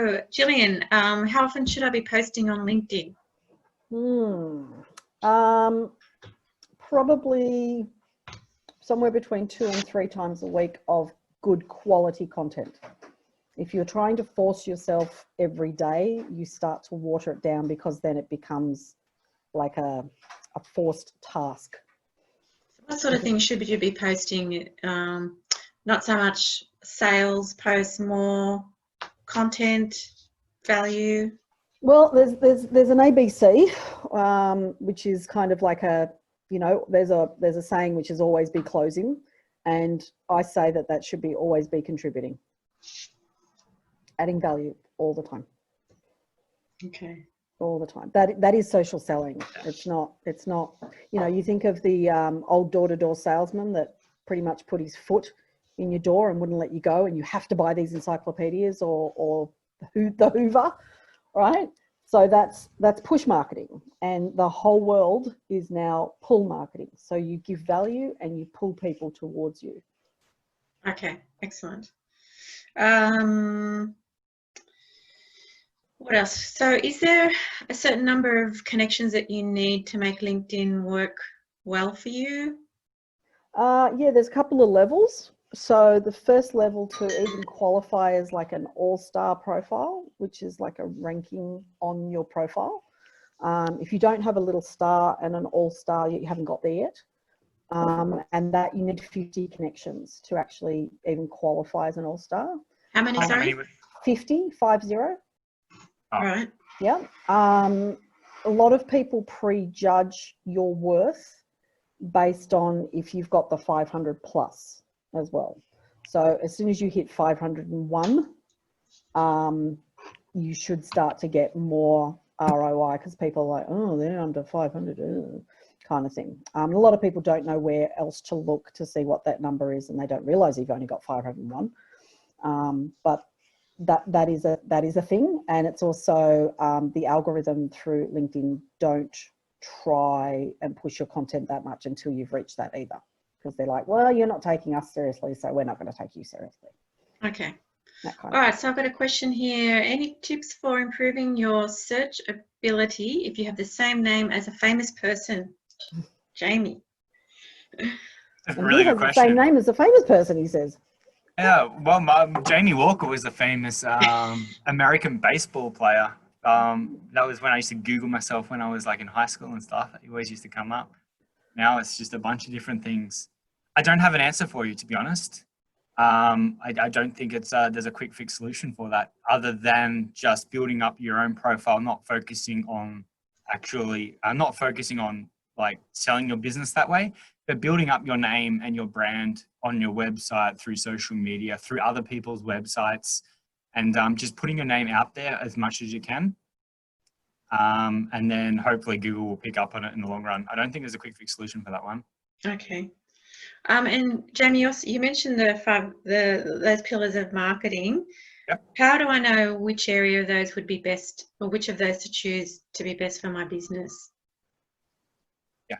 So, Gillian, how often should I be posting on LinkedIn? Probably somewhere between 2 and 3 times a week of good quality content. If you're trying to force yourself every day, you start to water it down, because then it becomes like a forced task. What sort of things should you be posting? Not so much sales posts, more content, value? Well, there's an ABC, which is kind of like a, there's a saying which is always be closing, and I say that should be always be contributing, adding value all the time. Okay. All the time. That is social selling. It's not, you think of the old door-to-door salesman that pretty much put his foot in your door and wouldn't let you go, and you have to buy these encyclopedias or the Hoover, right? So that's push marketing, and the whole world is now pull marketing. So you give value and you pull people towards you. Okay, excellent. What else? So is there a certain number of connections that you need to make LinkedIn work well for you? Yeah, there's a couple of levels. So the first level to even qualify as like an all-star profile, which is like a ranking on your profile. If you don't have a little star and an all-star, you haven't got there yet. And that you need 50 connections to actually even qualify as an all-star. How many, sorry? 50, 50. All right. Yeah. A lot of people prejudge your worth based on if you've got the 500 plus as well. So as soon as you hit 501, you should start to get more ROI, because people are like, oh, they're under 500, kind of thing. A lot of people don't know where else to look to see what that number is, and they don't realize you've only got 501. But that is a thing, and it's also the algorithm through LinkedIn don't try and push your content that much until you've reached that either, because they're like, well, you're not taking us seriously, so we're not going to take you seriously. Okay. All right, so I've got a question here. Any tips for improving your search ability if you have the same name as a famous person? Jamie. That's a really good question. The same name as a famous person, he says. Yeah, well, Jamie Walker was a famous American baseball player. That was when I used to Google myself when I was like in high school and stuff. It always used to come up. Now it's just a bunch of different things. I don't have an answer for you, to be honest. I don't think it's there's a quick fix solution for that, other than just building up your own profile, not focusing on like selling your business that way, but building up your name and your brand on your website, through social media, through other people's websites, and just putting your name out there as much as you can. And then hopefully Google will pick up on it in the long run. I don't think there's a quick fix solution for that one. Okay. And Jamie, you mentioned those pillars of marketing. Yep. How do I know which area of those would be best, or which of those to choose to be best for my business? Yeah.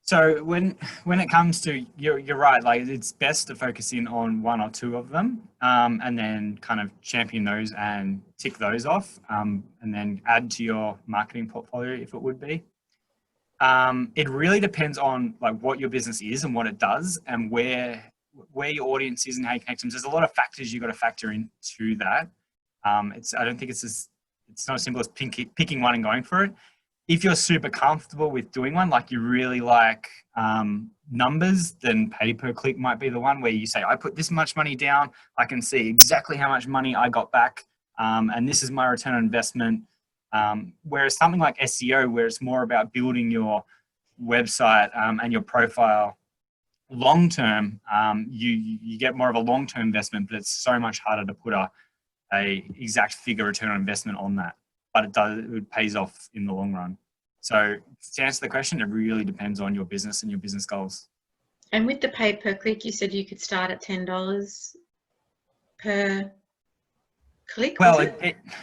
So when it comes to, you're right, like it's best to focus in on one or two of them, and then kind of champion those and tick those off, and then add to your marketing portfolio if it would be. It really depends on like what your business is and what it does, and where your audience is and how you connect them. There's a lot of factors you've got to factor into that. I don't think it's not as simple as picking one and going for it. If you're super comfortable with doing one, like you really like numbers, then pay per click might be the one where you say, I put this much money down, I can see exactly how much money I got back, and this is my return on investment. Whereas something like SEO, where it's more about building your website and your profile long-term, you get more of a long-term investment, but it's so much harder to put a exact figure return on investment on that. But it pays off in the long run. So to answer the question, it really depends on your business and your business goals. And with the pay per click, you said you could start at $10 per click. Well,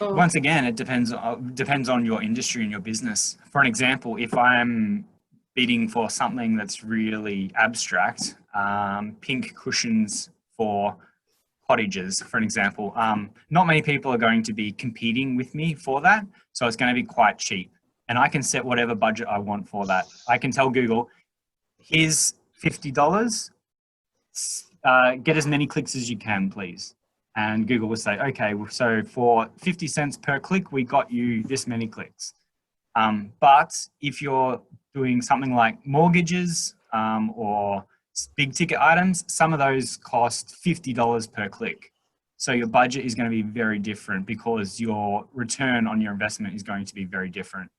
once again, it depends on your industry and your business. For an example, if I'm bidding for something that's really abstract, pink cushions for cottages, for an example. Not many people are going to be competing with me for that, so it's going to be quite cheap. And I can set whatever budget I want for that. I can tell Google, here's $50, get as many clicks as you can, please. And Google will say, okay, so for 50 cents per click, we got you this many clicks. But if you're doing something like mortgages or big ticket items, some of those cost $50 per click. So your budget is going to be very different because your return on your investment is going to be very different.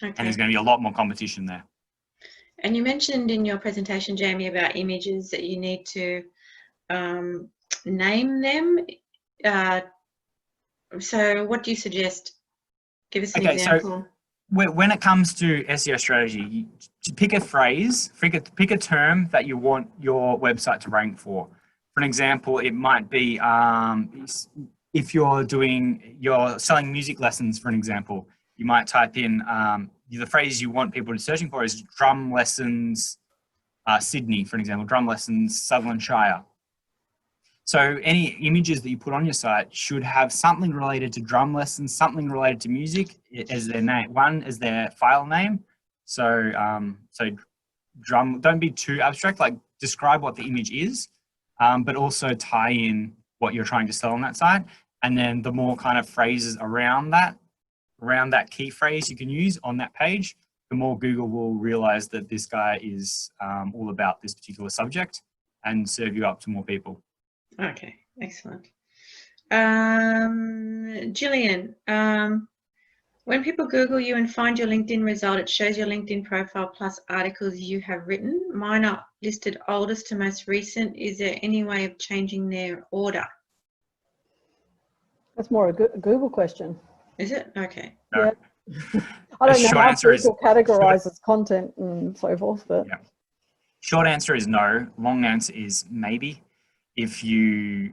Okay. And there's going to be a lot more competition there. And you mentioned in your presentation, Jamie, about images that you need to name them. So what do you suggest? Give us an example. So when it comes to SEO strategy, you pick a phrase, pick a term that you want your website to rank for. For an example, it might be if you're selling music lessons, for an example, you might type in the phrase you want people to be searching for is drum lessons Sydney, for an example, drum lessons Sutherland Shire. So any images that you put on your site should have something related to drum lessons, something related to music as their name. One is their file name. So drum, don't be too abstract, like describe what the image is, but also tie in what you're trying to sell on that site. And then the more kind of phrases around that key phrase you can use on that page, the more Google will realize that this guy is all about this particular subject and serve you up to more people. Okay, excellent. Gillian, when people Google you and find your LinkedIn result, it shows your LinkedIn profile plus articles you have written. Mine are listed oldest to most recent. Is there any way of changing their order? That's more a Google question. Is it? Okay. No. Yeah. I don't know how people categorize as content and so forth, but yeah. Short answer is no. Long answer is maybe. If you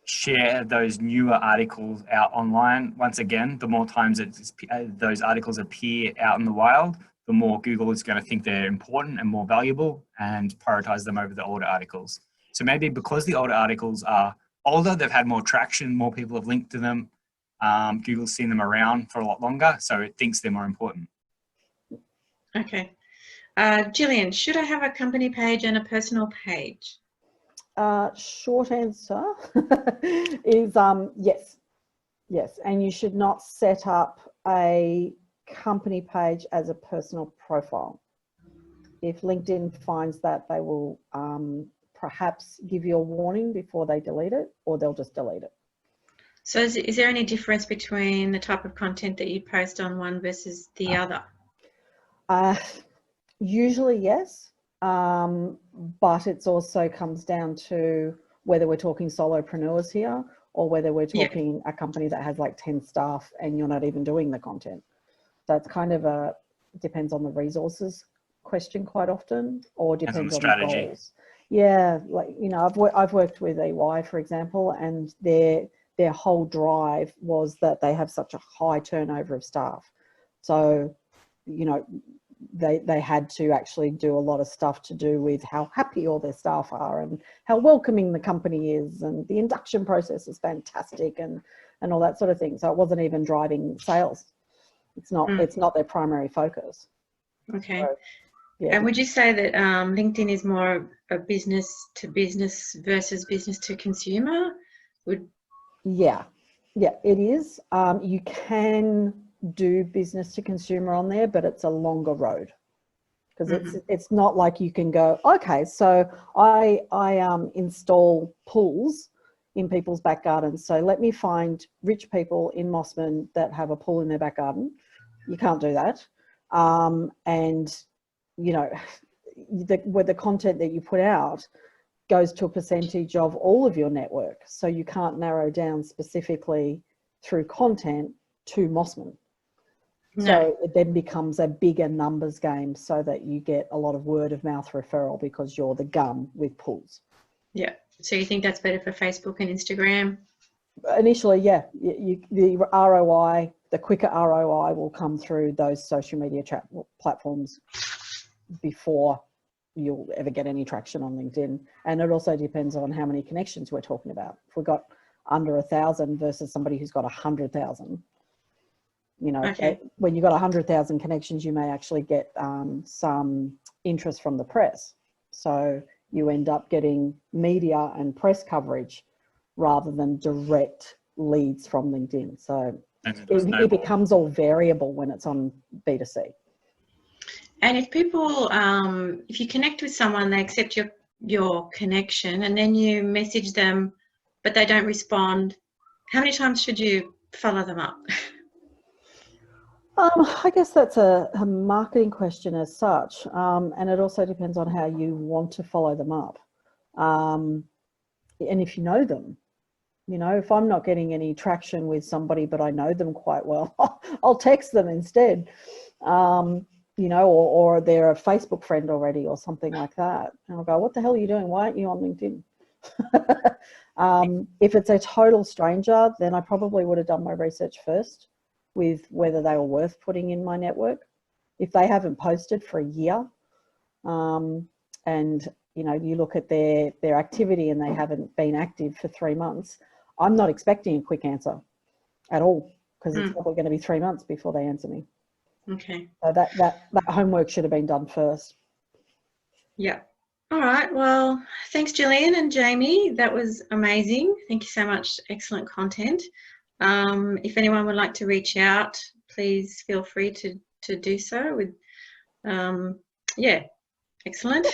share those newer articles out online, once again, the more times those articles appear out in the wild, the more Google is going to think they're important and more valuable and prioritize them over the older articles. So maybe because the older articles are older, they've had more traction, more people have linked to them, Google's seen them around for a lot longer, so it thinks they're more important. Okay. Gillian, should I have a company page and a personal page? Short answer is yes. Yes, and you should not set up a company page as a personal profile. If LinkedIn finds that, they will perhaps give you a warning before they delete it, or they'll just delete it. So is there any difference between the type of content that you post on one versus the other? Usually yes. But it also comes down to whether we're talking solopreneurs here or whether we're talking a company that has like 10 staff and you're not even doing the content. So it's kind of depends on the resources question quite often, or depends on the goals. Yeah, like, you know, I've worked with EY, for example, and their whole drive was that they have such a high turnover of staff. So, you know, they had to actually do a lot of stuff to do with how happy all their staff are and how welcoming the company is, and the induction process is fantastic and all that sort of thing. So it wasn't even driving sales. It's not their primary focus. Okay. So, yeah. And would you say that LinkedIn is more a business to business versus business to consumer? Yeah, it is. You can do business to consumer on there, but it's a longer road, because it's not like you can go, okay, so I install pools in people's back gardens, so let me find rich people in Mossman that have a pool in their back garden. You can't do that. And you know, with the content that you put out goes to a percentage of all of your network, so you can't narrow down specifically through content to Mossman. No. So it then becomes a bigger numbers game, so that you get a lot of word of mouth referral because you're the gum with pools. Yeah. So you think that's better for Facebook and Instagram? Initially, yeah. The ROI, the quicker ROI will come through those social media platforms before you'll ever get any traction on LinkedIn. And it also depends on how many connections we're talking about. If we've got under 1,000 versus somebody who's got 100,000, you know, Okay. when you've got 100,000 connections, you may actually get some interest from the press. So you end up getting media and press coverage rather than direct leads from LinkedIn. So it becomes all variable when it's on B2C. And if people, if you connect with someone, they accept your connection, and then you message them, but they don't respond, how many times should you follow them up? I guess that's a marketing question as such. And it also depends on how you want to follow them up. And if you know them, you know, if I'm not getting any traction with somebody, but I know them quite well, I'll text them instead. You know, or they're a Facebook friend already or something like that. And I'll go, what the hell are you doing? Why aren't you on LinkedIn? If it's a total stranger, then I probably would have done my research first with whether they were worth putting in my network. If they haven't posted for a year, and you know, you look at their activity and they haven't been active for 3 months, I'm not expecting a quick answer at all, because it's probably going to be 3 months before they answer me. Okay. So that homework should have been done first. Yeah. All right. Well, thanks, Gillian and Jamie. That was amazing. Thank you so much. Excellent content. If anyone would like to reach out, please feel free to do so. With, yeah, excellent.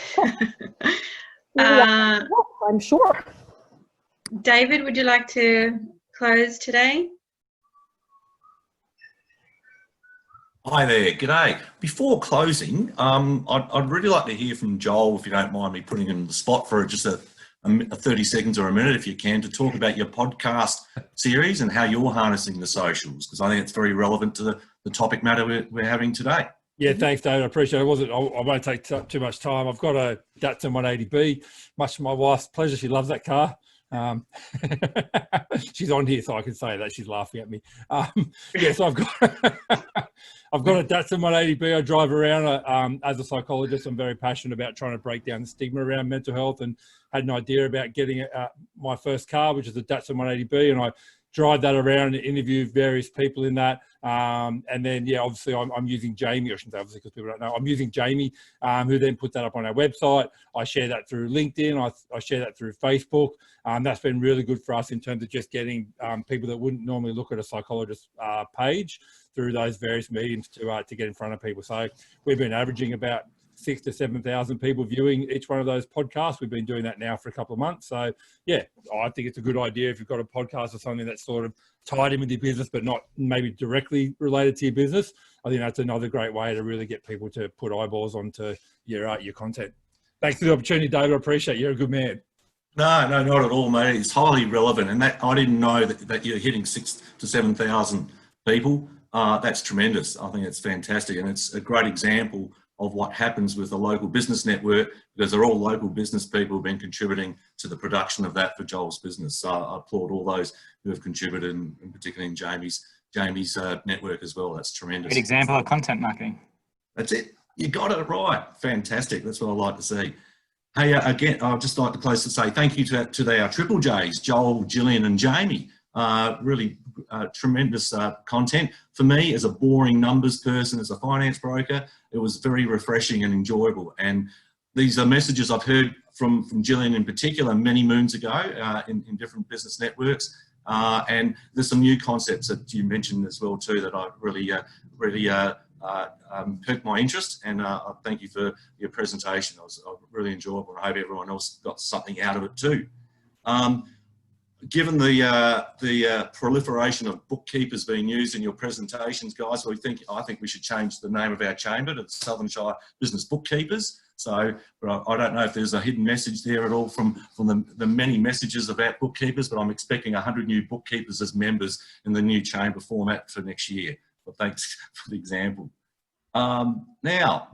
I'm sure. David, would you like to close today? Hi there, g'day. Before closing, I'd really like to hear from Joel, if you don't mind me putting him on the spot for just a 30 seconds or a minute, if you can, to talk about your podcast series and how you're harnessing the socials, because I think it's very relevant to the topic matter we're having today. Yeah, thanks, David. I appreciate it. I won't take too much time. I've got a Datsun 180B, much to my wife's pleasure. She loves that car. She's on here, so I can say that. She's laughing at me. Yeah, so I've got a Datsun 180B. I drive around as a psychologist. I'm very passionate about trying to break down the stigma around mental health, and had an idea about getting my first car, which is a Datsun 180B, and I drive that around and interview various people in that. And then, yeah, obviously I'm using Jamie, I shouldn't say obviously because people don't know, I'm using Jamie, who then put that up on our website. I share that through LinkedIn. I share that through Facebook. That's been really good for us in terms of just getting people that wouldn't normally look at a psychologist page through those various mediums to get in front of people. So we've been averaging about 6,000 to 7,000 people viewing each one of those podcasts. We've been doing that now for a couple of months. So yeah, I think it's a good idea if you've got a podcast or something that's sort of tied in with your business, but not maybe directly related to your business. I think that's another great way to really get people to put eyeballs onto your content. Thanks for the opportunity, David. I appreciate it. You're a good man. No, not at all, mate. It's highly relevant. And that I didn't know that you're hitting 6,000 to 7,000 people. That's tremendous. I think it's fantastic. And it's a great example of what happens with a local business network, because they're all local business people who've been contributing to the production of that for Joel's business. So I applaud all those who have contributed, and particularly in Jamie's network as well. That's tremendous. Good example of content marketing. That's it. You got it right. Fantastic. That's what I like to see. Hey, again, I'd just like to close to say thank you to our Triple Js, Joel, Gillian and Jamie. Really tremendous content. For me, as a boring numbers person, as a finance broker, it was very refreshing and enjoyable. And these are messages I've heard from Gillian in particular many moons ago in different business networks. And there's some new concepts that you mentioned as well too that I really perked my interest. And I thank you for your presentation. It was really enjoyable, and I hope everyone else got something out of it too. Given the proliferation of bookkeepers being used in your presentations, guys, I think we should change the name of our chamber to the Southern Shire Business Bookkeepers. So I don't know if there's a hidden message there at all from the many messages about bookkeepers, but I'm expecting 100 new bookkeepers as members in the new chamber format for next year. But thanks for the example. Now,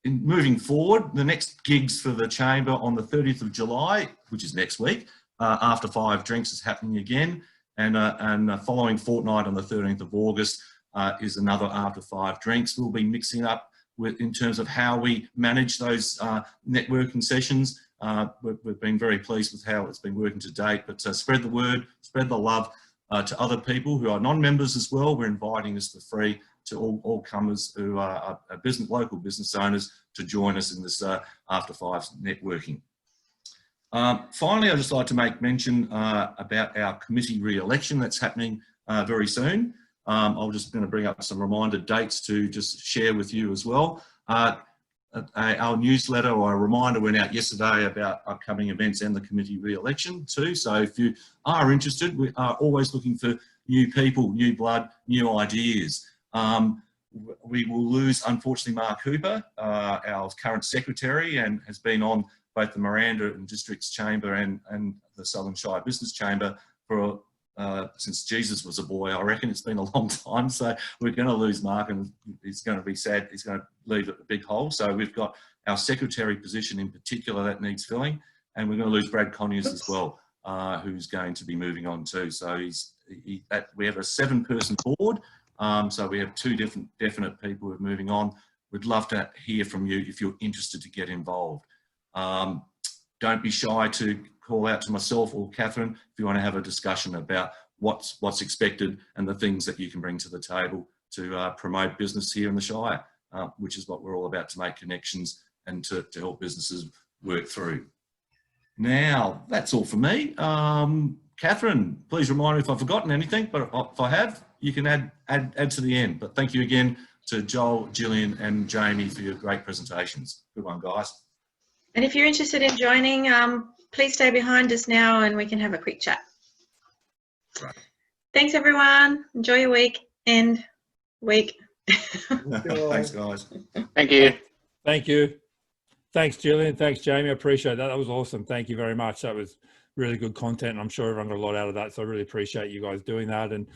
moving forward, the next gigs for the chamber on the 30th of July, which is next week, After 5 Drinks is happening again, and the following fortnight on the 13th of August is another After 5 Drinks. We'll be mixing up in terms of how we manage those networking sessions. We've been very pleased with how it's been working to date, but spread the word, spread the love to other people who are non-members as well. We're inviting this for free to all comers who are local business owners to join us in this After Fives networking. Finally, I'd just like to make mention about our committee re-election that's happening very soon. I'm just going to bring up some reminder dates to just share with you as well. Our newsletter or a reminder went out yesterday about upcoming events and the committee re-election too. So if you are interested, we are always looking for new people, new blood, new ideas. We will lose, unfortunately, Mark Hooper, our current secretary, and has been on both the Miranda and Districts Chamber and the Southern Shire Business Chamber for since Jesus was a boy. I reckon it's been a long time. So we're going to lose Mark, and he's going to be sad. He's going to leave a big hole. So we've got our secretary position in particular that needs filling, and we're going to lose Brad Conyers as well, who's going to be moving on too. So we have a 7-person board. So we have 2 definite people who are moving on. We'd love to hear from you if you're interested to get involved. Don't be shy to call out to myself or Catherine if you want to have a discussion about what's expected and the things that you can bring to the table to promote business here in the Shire, which is what we're all about, to make connections and to help businesses work through. Now, that's all for me. Catherine, please remind me if I've forgotten anything, but if I have, you can add to the end. But thank you again to Joel, Gillian and Jamie for your great presentations. Good one, guys. And if you're interested in joining, please stay behind us now and we can have a quick chat. Right. Thanks, everyone. Enjoy your week. Thanks, guys. Thank you. Thank you. Thanks, Gillian. Thanks, Jamie. I appreciate that. That was awesome. Thank you very much. That was really good content, and I'm sure everyone got a lot out of that. So I really appreciate you guys doing that. And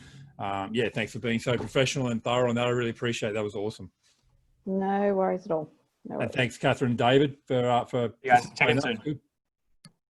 yeah, thanks for being so professional and thorough on that. I really appreciate it. That was awesome. No worries at all. No worries. And thanks, Catherine and David, for You guys, chat soon.